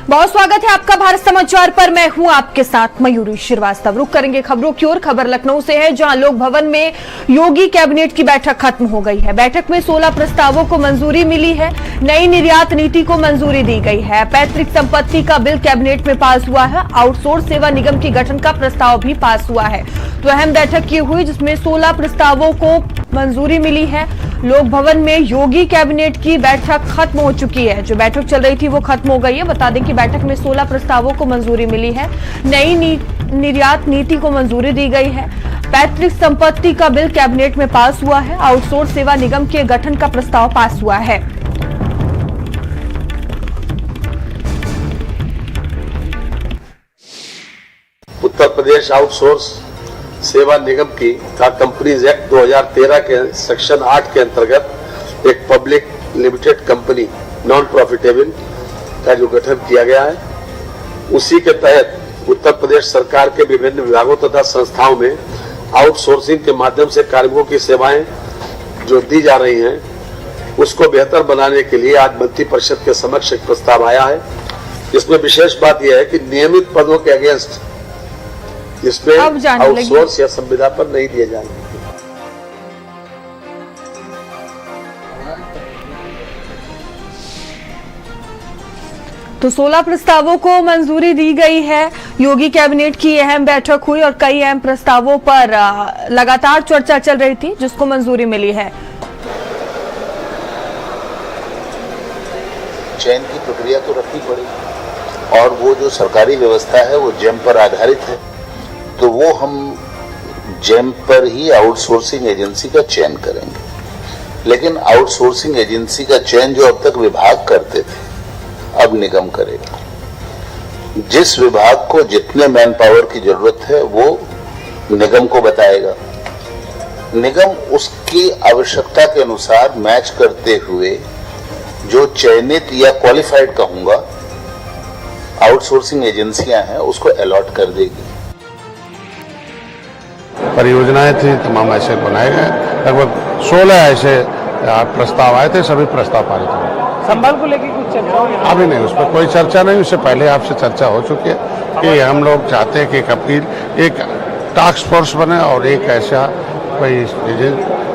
बहुत स्वागत है आपका भारत समाचार पर। मैं हूं आपके साथ मयूरी श्रीवास्तव। रुक करेंगे खबरों की ओर। खबर लखनऊ से है, जहां लोक भवन में योगी कैबिनेट की बैठक खत्म हो गई है। बैठक में 16 प्रस्तावों को मंजूरी मिली है। नई निर्यात नीति को मंजूरी दी गई है। पैतृक संपत्ति का बिल कैबिनेट में पास हुआ है। आउटसोर्स सेवा निगम के गठन का प्रस्ताव भी पास हुआ है। तो अहम बैठक ये हुई जिसमें 16 प्रस्तावों को मंजूरी मिली है। लोक भवन में योगी कैबिनेट की बैठक खत्म हो चुकी है। जो बैठक चल रही थी वो खत्म हो गई है। बता दें कि बैठक में 16 प्रस्तावों को मंजूरी मिली है। नई निर्यात नीति को मंजूरी दी गई है। पैतृक संपत्ति का बिल कैबिनेट में पास हुआ है। आउटसोर्स सेवा निगम के गठन का प्रस्ताव पास हुआ है। उत्तर प्रदेश आउटसोर्स सेवा निगम की तथा कंपनीज एक्ट 2013 के सेक्शन 8 के अंतर्गत एक public limited company non profitable का जो गठन किया गया है, उसी के तहत उत्तर प्रदेश सरकार के विभिन्न विभागों तथा संस्थाओं में आउटसोर्सिंग के माध्यम से कार्मिकों की सेवाएं जो दी जा रही हैं, उसको बेहतर बनाने के लिए आज मंत्रिपरिषद के समक्ष एक प्रस्ताव आया है। इसमें विशेष बात यह है कि नियमित पदों के अगेंस्ट इसमें आउटसोर्स या संविदा पर नहीं दिए जाएंगे। तो 16 प्रस्तावों को मंजूरी दी गई है। योगी कैबिनेट की अहम बैठक हुई और कई अहम प्रस्तावों पर लगातार चर्चा चल रही थी, जिसको मंजूरी मिली है। चयन की प्रक्रिया तो रखनी पड़ेगी और वो जो सरकारी व्यवस्था है वो जेम पर आधारित है, तो वो हम जेम पर ही आउटसोर्सिंग एजेंसी का चयन करेंगे। लेकिन आउटसोर्सिंग एजेंसी का चयन जो अब तक विभाग करते थे, अब निगम करेगा। जिस विभाग को जितने मैन पावर की जरूरत है वो निगम को बताएगा। निगम उसकी आवश्यकता के अनुसार मैच करते हुए जो चयनित या क्वालिफाइड कहूंगा आउटसोर्सिंग एजेंसियां हैं उसको अलॉट कर देगी। परियोजनाएं थी, तमाम ऐसे बनाए गए। लगभग 16 ऐसे प्रस्ताव आए थे, सभी प्रस्ताव पारित हुए। संबल को लेकर कुछ चर्चा हुई? अभी नहीं, उस पर कोई चर्चा नहीं। उससे पहले आपसे चर्चा हो चुकी है कि हम लोग चाहते हैं कि एक अपील, एक टास्क फोर्स बने और एक ऐसा कोई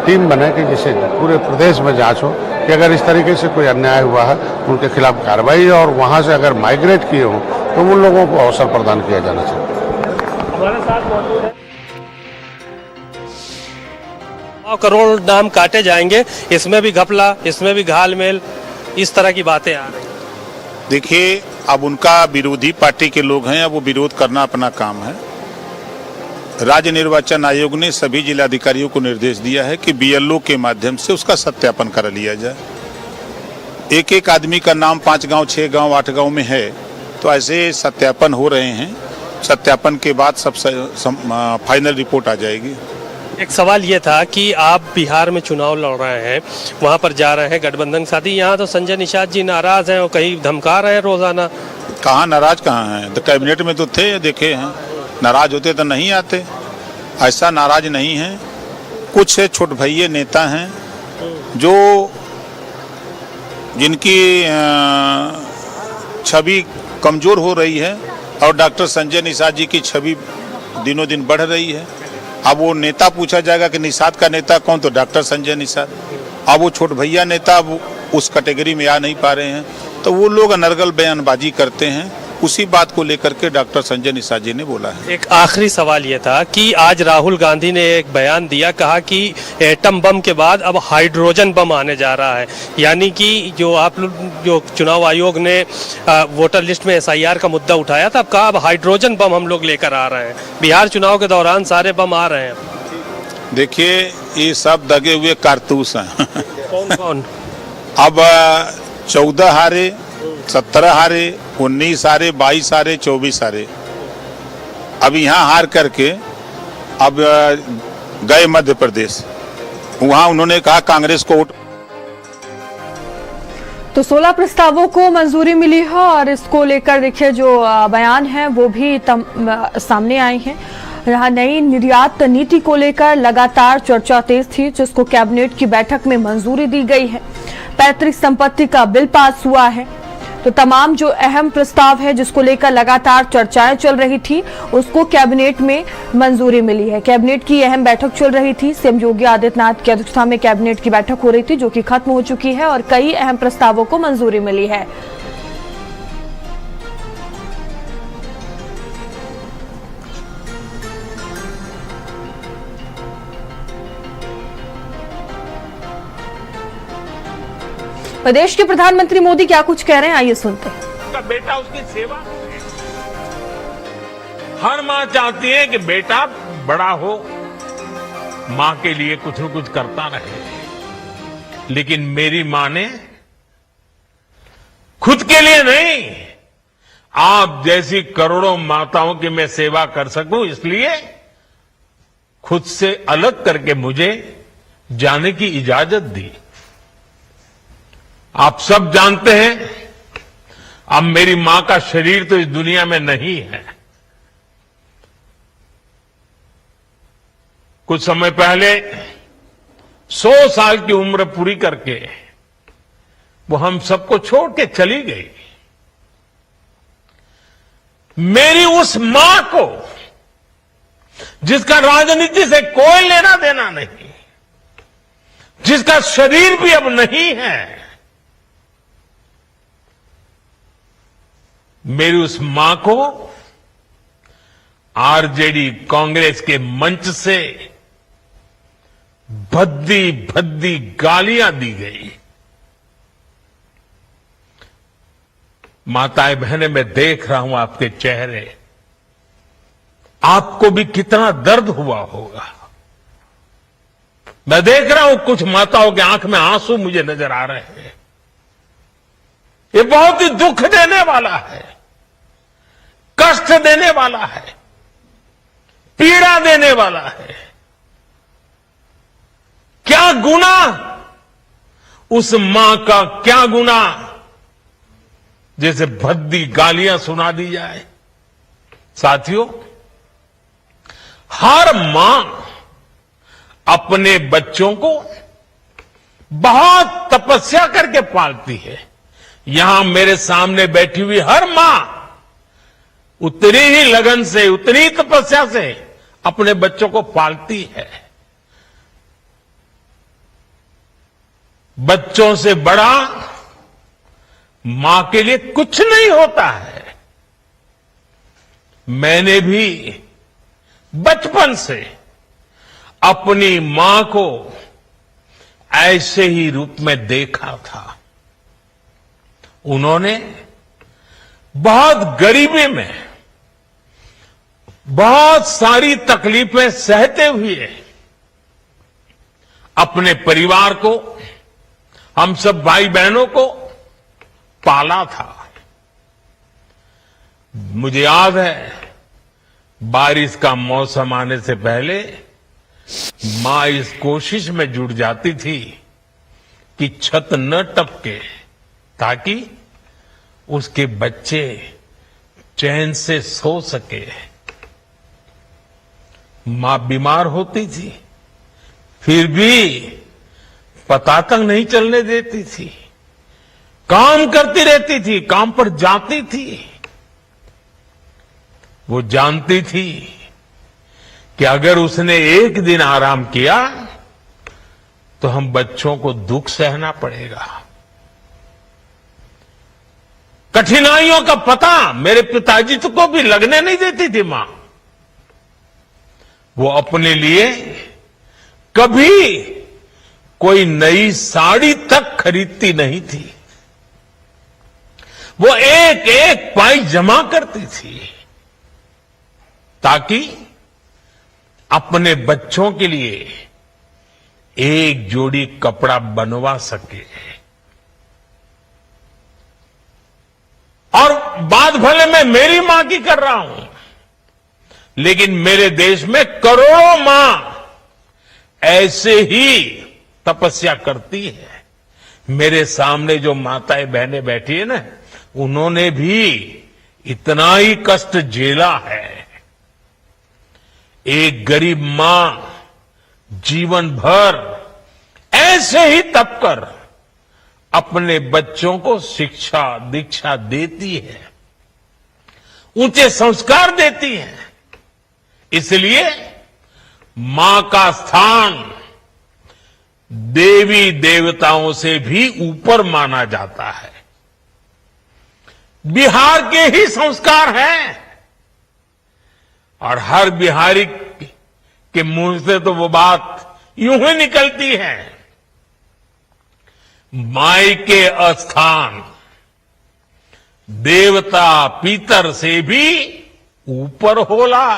टीम बने कि जिससे पूरे प्रदेश में जांच हो कि अगर इस तरीके से कोई अन्याय हुआ है उनके खिलाफ कार्रवाई, और वहां से अगर माइग्रेट किए हों तो उन लोगों को अवसर प्रदान किया जाना चाहिए। हमारे साथ मौजूद है। करोड़ नाम काटे जाएंगे, इसमें भी घपला, इसमें भी घालमेल, इस तरह की बातें आ रही। देखिए, अब उनका विरोधी पार्टी के लोग हैं, अब वो विरोध करना अपना काम है। राज्य निर्वाचन आयोग ने सभी जिलाधिकारियों को निर्देश दिया है कि बीएलओ के माध्यम से उसका सत्यापन करा लिया जाए। एक एक आदमी का नाम 5 गांव, 6 गांव, 8 गांव में है, तो ऐसे सत्यापन हो रहे हैं। सत्यापन के बाद सब फाइनल रिपोर्ट आ जाएगी। एक सवाल ये था कि आप बिहार में चुनाव लड़ रहे हैं, वहाँ पर जा रहे हैं गठबंधन के साथी। यहाँ तो संजय निषाद जी नाराज हैं और कहीं धमका रहे हैं रोजाना। कहाँ नाराज कहाँ हैं? तो कैबिनेट में तो थे, देखे हैं। नाराज होते तो नहीं आते, ऐसा नाराज नहीं है। कुछ छोट भैये नेता हैं जो जिनकी छवि कमजोर हो रही है और डॉक्टर संजय निषाद जी की छवि दिनों दिन बढ़ रही है। अब वो नेता पूछा जाएगा कि निषाद का नेता कौन, तो डॉक्टर संजय निषाद। अब वो छोट भैया नेता अब उस कैटेगरी में आ नहीं पा रहे हैं, तो वो लोग अनर्गल बयानबाजी करते हैं। उसी बात को लेकर के डॉक्टर संजय निषाद जी ने बोला है। एक आखिरी सवाल ये था कि आज राहुल गांधी ने एक बयान दिया, कहा कि एटम बम के बाद अब हाइड्रोजन बम आने जा रहा है। यानी कि जो चुनाव आयोग ने वोटर लिस्ट में SIR का मुद्दा उठाया था, अब कहा अब हाइड्रोजन बम हम लोग लेकर आ रहे हैं। बिहार चुनाव के दौरान सारे बम आ रहे हैं। देखिए, ये सब दगे हुए कारतूस हैं। कौन कौन? अब 14 हारे, 17 हारे, 19 हारे, 22 हारे, 24 हारे। अब यहाँ हार करके अब गए मध्य प्रदेश, वहाँ उन्होंने कहा कांग्रेस को वोट। तो 16 प्रस्तावों को मंजूरी मिली है और इसको लेकर देखिए जो बयान है वो भी सामने आए हैं। यहाँ नई निर्यात नीति को लेकर लगातार चर्चा तेज थी, जिसको कैबिनेट की बैठक में मंजूरी दी गई है। पैतृक संपत्ति का बिल पास हुआ है। तो तमाम जो अहम प्रस्ताव है जिसको लेकर लगातार चर्चाएं चल रही थी उसको कैबिनेट में मंजूरी मिली है। कैबिनेट की अहम बैठक चल रही थी, सीएम योगी आदित्यनाथ की अध्यक्षता में कैबिनेट की बैठक हो रही थी जो कि खत्म हो चुकी है और कई अहम प्रस्तावों को मंजूरी मिली है। प्रदेश के प्रधानमंत्री मोदी क्या कुछ कह रहे हैं, आइए सुनते हैं। उसका बेटा उसकी सेवा करे। हर मां चाहती है कि बेटा बड़ा हो, मां के लिए कुछ न कुछ करता रहे, लेकिन मेरी मां ने खुद के लिए नहीं, आप जैसी करोड़ों माताओं की मैं सेवा कर सकूं इसलिए खुद से अलग करके मुझे जाने की इजाजत दी। आप सब जानते हैं अब मेरी मां का शरीर तो इस दुनिया में नहीं है। कुछ समय पहले 100 साल की उम्र पूरी करके वो हम सबको छोड़ के चली गई। मेरी उस मां को जिसका राजनीति से कोई लेना देना नहीं, जिसका शरीर भी अब नहीं है, मेरी उस मां को आरजेडी कांग्रेस के मंच से भद्दी भद्दी गालियां दी गई। माताएं बहनें, मैं देख रहा हूं आपके चेहरे, आपको भी कितना दर्द हुआ होगा। मैं देख रहा हूं कुछ माताओं के आंख में आंसू मुझे नजर आ रहे हैं। ये बहुत ही दुख देने वाला है, कष्ट देने वाला है, पीड़ा देने वाला है। क्या गुनाह उस मां का, क्या गुनाह जैसे भद्दी गालियां सुना दी जाए। साथियों, हर मां अपने बच्चों को बहुत तपस्या करके पालती है। यहां मेरे सामने बैठी हुई हर मां उतनी ही लगन से, उतनी तपस्या से अपने बच्चों को पालती है। बच्चों से बड़ा मां के लिए कुछ नहीं होता है। मैंने भी बचपन से अपनी मां को ऐसे ही रूप में देखा था। उन्होंने बहुत गरीबी में बहुत सारी तकलीफें सहते हुए अपने परिवार को, हम सब भाई बहनों को पाला था। मुझे याद है, बारिश का मौसम आने से पहले मां इस कोशिश में जुट जाती थी कि छत न टपके, ताकि उसके बच्चे चैन से सो सके। मां बीमार होती थी, फिर भी पता तक नहीं चलने देती थी, काम करती रहती थी, काम पर जाती थी। वो जानती थी कि अगर उसने एक दिन आराम किया तो हम बच्चों को दुख सहना पड़ेगा। कठिनाइयों का पता मेरे पिताजी को भी लगने नहीं देती थी मां। वो अपने लिए कभी कोई नई साड़ी तक खरीदती नहीं थी। वो एक एक पाई जमा करती थी ताकि अपने बच्चों के लिए एक जोड़ी कपड़ा बनवा सके। और बात भले मैं मेरी मां की कर रहा हूं, लेकिन मेरे देश में करोड़ों मां ऐसे ही तपस्या करती है। मेरे सामने जो माताएं बहनें बैठी है ना, उन्होंने भी इतना ही कष्ट झेला है। एक गरीब मां जीवन भर ऐसे ही तप कर अपने बच्चों को शिक्षा दीक्षा देती है, ऊंचे संस्कार देती है। इसलिए मां का स्थान देवी देवताओं से भी ऊपर माना जाता है। बिहार के ही संस्कार हैं और हर बिहारी के मुंह से तो वो बात यूं ही निकलती है, माई के स्थान देवता पितर से भी ऊपर होला।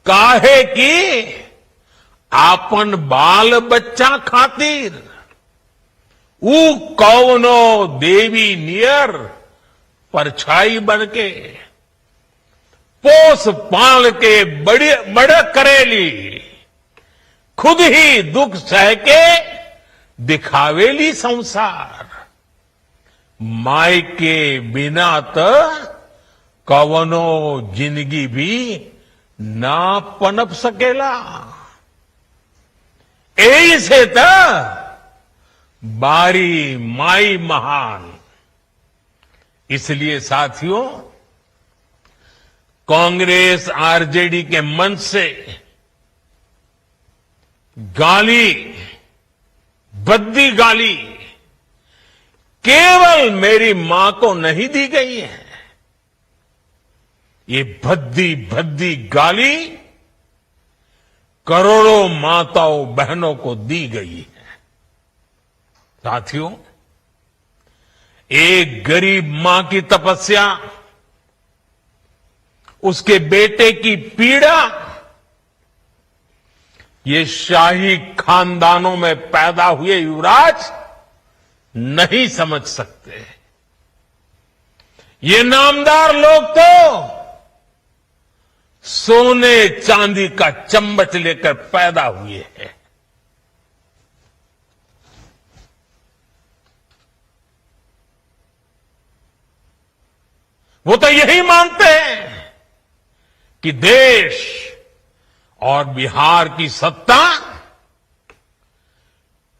काहे कि आपन बाल बच्चा खातिर ऊ कौनो देवी नियर परछाई बनके पोस पाल के बड़े करेली, खुद ही दुख सह के दिखावेली संसार। माई के बिना तो कवनो जिंदगी भी ना पनप सकेला। यही से तो बारी माई महान। इसलिए साथियों, कांग्रेस आरजेडी के मंच से गाली, भद्दी गाली केवल मेरी मां को नहीं दी गई है, ये भद्दी भद्दी गाली करोड़ों माताओं बहनों को दी गई है। साथियों, एक गरीब मां की तपस्या, उसके बेटे की पीड़ा, ये शाही खानदानों में पैदा हुए युवराज नहीं समझ सकते। ये नामदार लोग तो सोने चांदी का चम्मच लेकर पैदा हुए हैं। वो तो यही मानते हैं कि देश और बिहार की सत्ता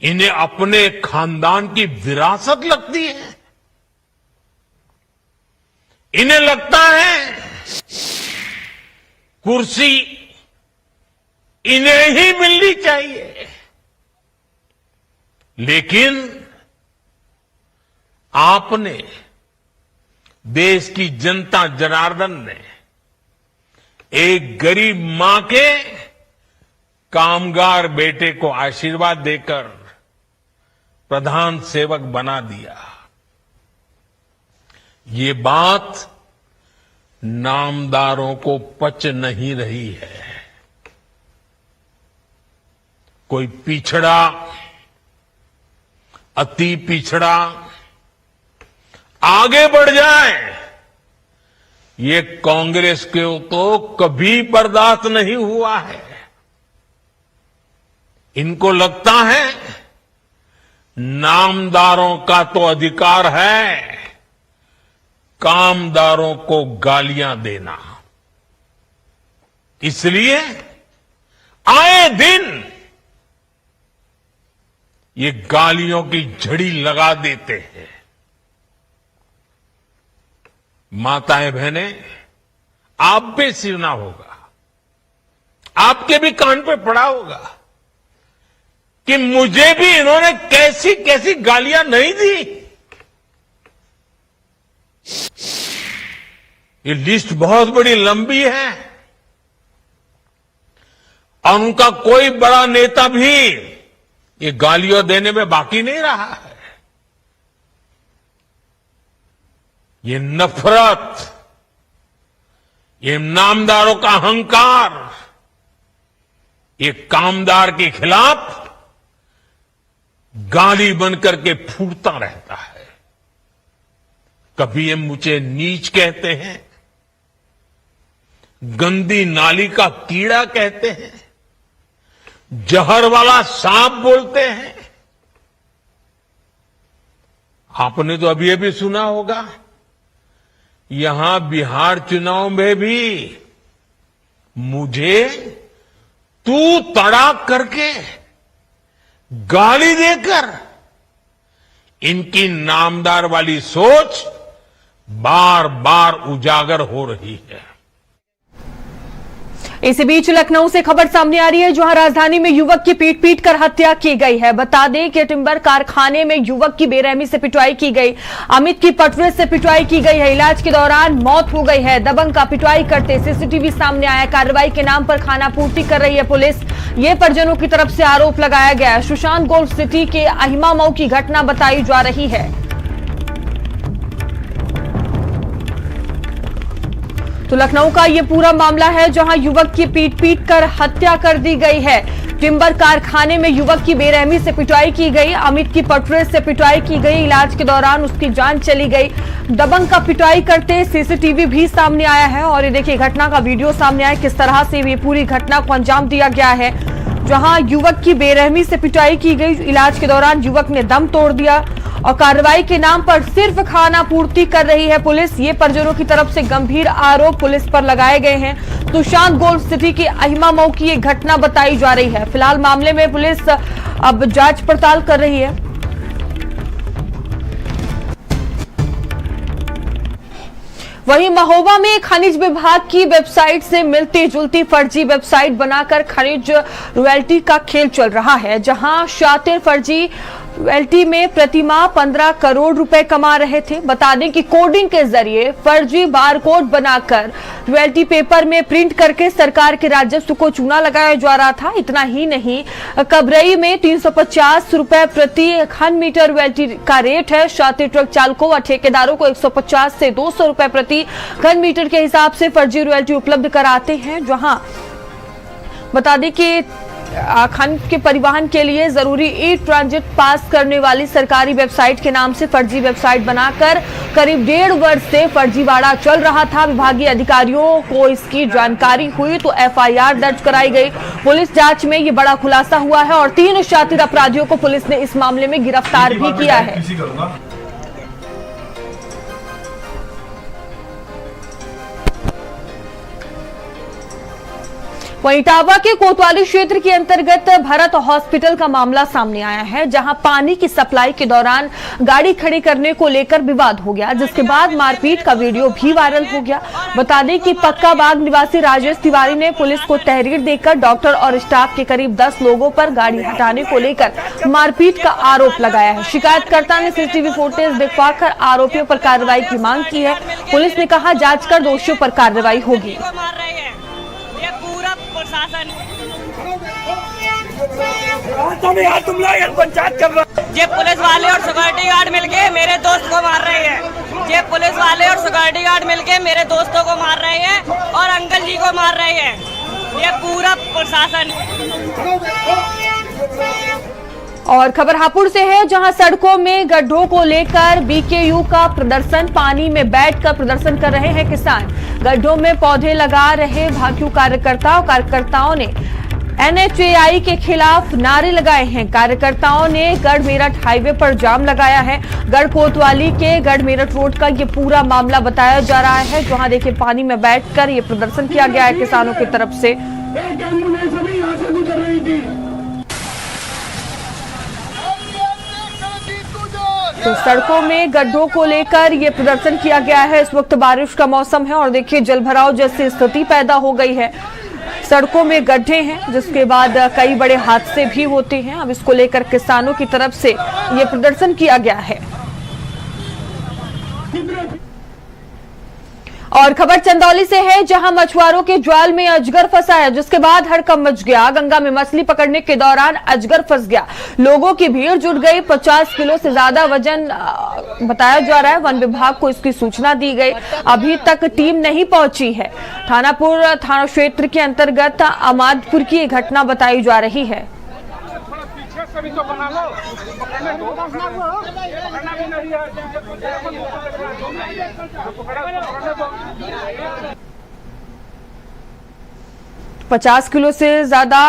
इन्हें अपने खानदान की विरासत लगती है। इन्हें लगता है कुर्सी इन्हें ही मिलनी चाहिए। लेकिन आपने, देश की जनता जनार्दन ने एक गरीब मां के कामगार बेटे को आशीर्वाद देकर प्रधान सेवक बना दिया। ये बात नामदारों को पच नहीं रही है। कोई पिछड़ा, अति पिछड़ा आगे बढ़ जाए, ये कांग्रेस के तो कभी बर्दाश्त नहीं हुआ है। इनको लगता है नामदारों का तो अधिकार है कामदारों को गालियां देना। इसलिए आए दिन ये गालियों की झड़ी लगा देते हैं। माताएं बहनें, आप भी सुना होगा, आपके भी कान पे पड़ा होगा कि मुझे भी इन्होंने कैसी कैसी गालियां नहीं दी। ये लिस्ट बहुत बड़ी लंबी है और उनका कोई बड़ा नेता भी ये गालियां देने में बाकी नहीं रहा है। ये नफरत, ये नामदारों का अहंकार, ये कामदार के खिलाफ गाली बनकर के फूटता रहता है। कभी ये मुझे नीच कहते हैं, गंदी नाली का कीड़ा कहते हैं, जहर वाला सांप बोलते हैं। आपने तो अभी अभी सुना होगा, यहां बिहार चुनाव में भी मुझे तू तड़ाक करके गाली देकर इनकी नामदार वाली सोच बार बार उजागर हो रही है। इसी बीच लखनऊ से खबर सामने आ रही है, जहां राजधानी में युवक की पीट कर हत्या की गई है। बता दें कि टिम्बर कारखाने में युवक की बेरहमी से पिटवाई की गई। अमित की पटवे से पिटवाई की गई है। इलाज के दौरान मौत हो गई है। दबंग का पिटवाई करते सीसीटीवी सामने आया। कार्रवाई के नाम पर खाना पूर्ति कर रही है पुलिस, ये परिजनों की तरफ से आरोप लगाया गया है। सुशांत गोल्फ सिटी के अहिमा मऊ की घटना बताई जा रही है। तो लखनऊ का ये पूरा मामला है, जहां युवक की पीट कर हत्या कर दी गई है। टिम्बर कारखाने में युवक की बेरहमी से पिटाई की गई। अमित की पटवे से पिटाई की गई। इलाज के दौरान उसकी जान चली गई। दबंग का पिटाई करते सीसीटीवी भी सामने आया है। और ये देखिए घटना का वीडियो सामने आया, किस तरह से ये पूरी घटना को अंजाम दिया गया है, जहां युवक की बेरहमी से पिटाई की गई। इलाज के दौरान युवक ने दम तोड़ दिया और कार्रवाई के नाम पर सिर्फ खाना पूर्ति कर रही है पुलिस। ये परिजनों की तरफ से गंभीर आरोप पुलिस पर लगाए गए हैं। सुशांत गोल्फ सिटी की अहिमा मऊ की ये घटना बताई जा रही है। फिलहाल मामले में पुलिस अब जांच पड़ताल कर रही है। वहीं महोबा में खनिज विभाग की वेबसाइट से मिलती जुलती फर्जी वेबसाइट बनाकर खनिज रॉयल्टी का खेल चल रहा है, जहां शातिर फर्जी रॉयल्टी में प्रतिमाह 15 करोड़ रुपए कमा रहे थे। बता दें कि कोडिंग के जरिए फर्जी बारकोड बनाकर रॉयल्टी पेपर में प्रिंट करके सरकार के राजस्व को चूना लगाया जा रहा था। इतना ही नहीं, कबरई में 350 रुपए प्रति घन मीटर रॉयल्टी का रेट है। शातिर ट्रक चालकों व ठेकेदारों को 150 से 200 रुपए प्रति घन मीटर के हिसाब से फर्जी रॉयल्टी उपलब्ध कराते हैं। जहां बता दें कि खनिज के परिवहन के लिए जरूरी ई ट्रांजिट पास करने वाली सरकारी वेबसाइट के नाम से फर्जी वेबसाइट बनाकर करीब 1.5 वर्ष से फर्जीवाड़ा चल रहा था। विभागीय अधिकारियों को इसकी जानकारी हुई तो एफआईआर दर्ज कराई गई। पुलिस जांच में ये बड़ा खुलासा हुआ है और 3 शातिर अपराधियों को पुलिस ने इस मामले में गिरफ्तार भी किया है। वहीं इटावा के कोतवाली क्षेत्र के अंतर्गत भरत हॉस्पिटल का मामला सामने आया है, जहां पानी की सप्लाई के दौरान गाड़ी खड़ी करने को लेकर विवाद हो गया, जिसके बाद मारपीट का वीडियो भी वायरल हो गया। बता दें कि पक्का बाग निवासी राजेश तिवारी ने पुलिस को तहरीर देकर डॉक्टर और स्टाफ के करीब 10 लोगों पर गाड़ी हटाने को लेकर मारपीट का आरोप लगाया है। शिकायतकर्ता ने सीसीटीवी फुटेज दिखवाकर आरोपियों पर कार्रवाई की मांग की है। पुलिस ने कहा जांच कर दोषियों पर कार्रवाई होगी। पंचायत कर रहा ये पुलिस वाले और सिक्योरिटी गार्ड मिलके मेरे दोस्त को मार रहे हैं। ये पुलिस वाले और सिक्योरिटी गार्ड मिलके मेरे दोस्तों को मार रहे हैं और अंकल जी को मार रहे हैं। ये पूरा प्रशासन। और खबर हापुड़ से है, जहां सड़कों में गड्ढों को लेकर बीकेयू का प्रदर्शन। पानी में बैठकर प्रदर्शन कर रहे हैं किसान। गड्ढों में पौधे लगा रहे भाजपा कार्यकर्ताओं ने एनएचएआई के खिलाफ नारे लगाए हैं। कार्यकर्ताओं ने गढ़ मेरठ हाईवे पर जाम लगाया है। गढ़ कोतवाली के गढ़ मेरठ रोड का ये पूरा मामला बताया जा रहा है, जहां देखिए पानी में बैठकर ये प्रदर्शन किया गया है किसानों की तरफ से। तो सड़कों में गड्ढों को लेकर ये प्रदर्शन किया गया है। इस वक्त बारिश का मौसम है और देखिए जलभराव जैसी स्थिति पैदा हो गई है। सड़कों में गड्ढे हैं, जिसके बाद कई बड़े हादसे भी होते हैं। अब इसको लेकर किसानों की तरफ से ये प्रदर्शन किया गया है। और खबर चंदौली से है, जहां मछुआरों के जाल में अजगर फंसा है, जिसके बाद हड़कंप मच गया। गंगा में मछली पकड़ने के दौरान अजगर फंस गया। लोगों की भीड़ जुट गई। 50 किलो से ज्यादा वजन बताया जा रहा है। वन विभाग को इसकी सूचना दी गई। अभी तक टीम नहीं पहुंची है। थानापुर थाना क्षेत्र के अंतर्गत अमादपुर की ये घटना बताई जा रही है। 50 किलो से ज्यादा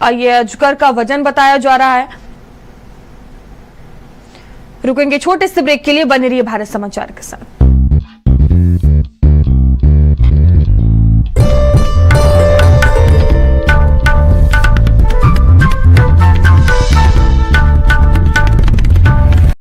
ये अजगर का वजन बताया जा रहा है। रुकेंगे छोटे से ब्रेक के लिए, बने रहिए भारत समाचार के साथ।